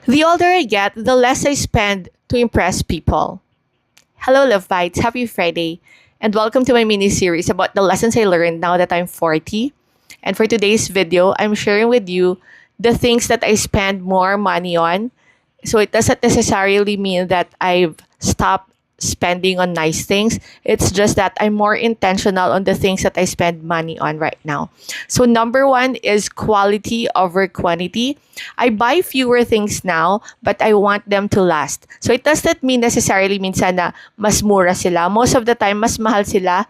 The older I get, the less I spend to impress people. Hello, Love Bites. Happy Friday. And welcome to my mini series about the lessons I learned now that I'm 40. And for today's video, I'm sharing with you the things that I spend more money on. So it doesn't necessarily mean that I've stopped spending on nice things. It's just that I'm more intentional on the things that I spend money on right now. So number one is quality over quantity. I buy fewer things now, but I want them to last. So it doesn't mean necessarily minsan na mas mura sila. Most of the time, mas mahal sila.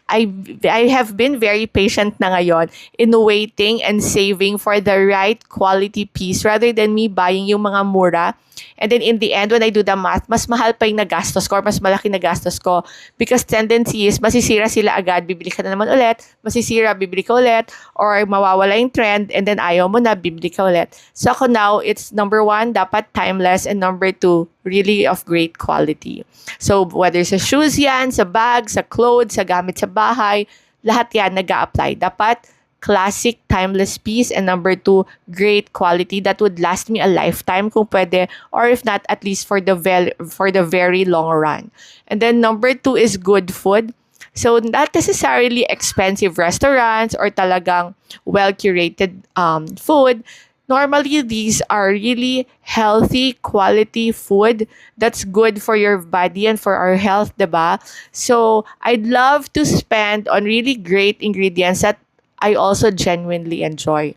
I have been very patient na ngayon in waiting and saving for the right quality piece rather than me buying yung mga mura. And then in the end, when I do the math, mas mahal pa yung nagastos ko or mas malaki nagastos ko because tendency is masisira sila agad, bibili ka na naman ulit, masisira, bibili ka ulit, or mawawala yung trend and then ayaw mo na, bibili ka ulit. So ako now, it's number one, dapat timeless, and number two, really of great quality. So whether sa shoes yan, sa bag, sa clothes, sa gamit sa bahay, lahat yan nag-a-apply. Dapat classic, timeless piece, and number two, great quality that would last me a lifetime kung pwede, or if not, at least for the very long run. And then number two is good food. So not necessarily expensive restaurants or talagang well-curated food. Normally, these are really healthy, quality food that's good for your body and for our health, diba? So I'd love to spend on really great ingredients that I also genuinely enjoy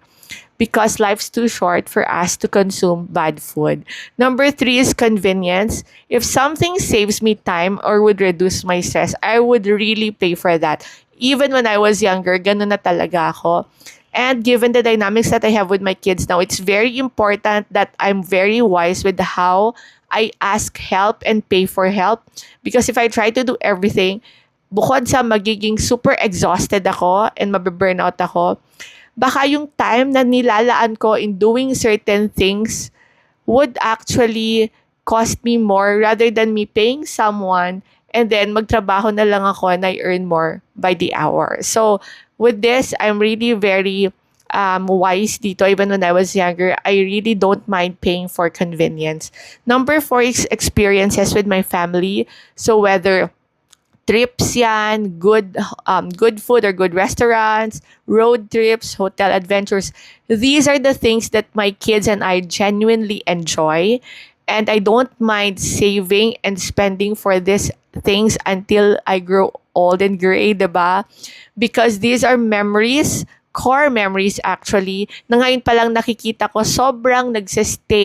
because life's too short for us to consume bad food. Number three is convenience. If something saves me time or would reduce my stress, I would really pay for that. Even when I was younger, ganun na talaga ako. And given the dynamics that I have with my kids now, it's very important that I'm very wise with how I ask help and pay for help. Because if I try to do everything, bukod sa magiging super exhausted ako and mababurnout ako, baka yung time na nilalaan ko in doing certain things would actually cost me more rather than me paying someone and then magtrabaho na lang ako and I earn more by the hour. So with this, I'm really very wise dito. Even when I was younger, I really don't mind paying for convenience. Number four is experiences with my family. So whether trips yan, good food or good restaurants, road trips, hotel adventures. These are the things that my kids and I genuinely enjoy. And I don't mind saving and spending for these things until I grow old and gray, diba? Because these are memories, core memories actually, na ngayon palang nakikita ko sobrang nagsistay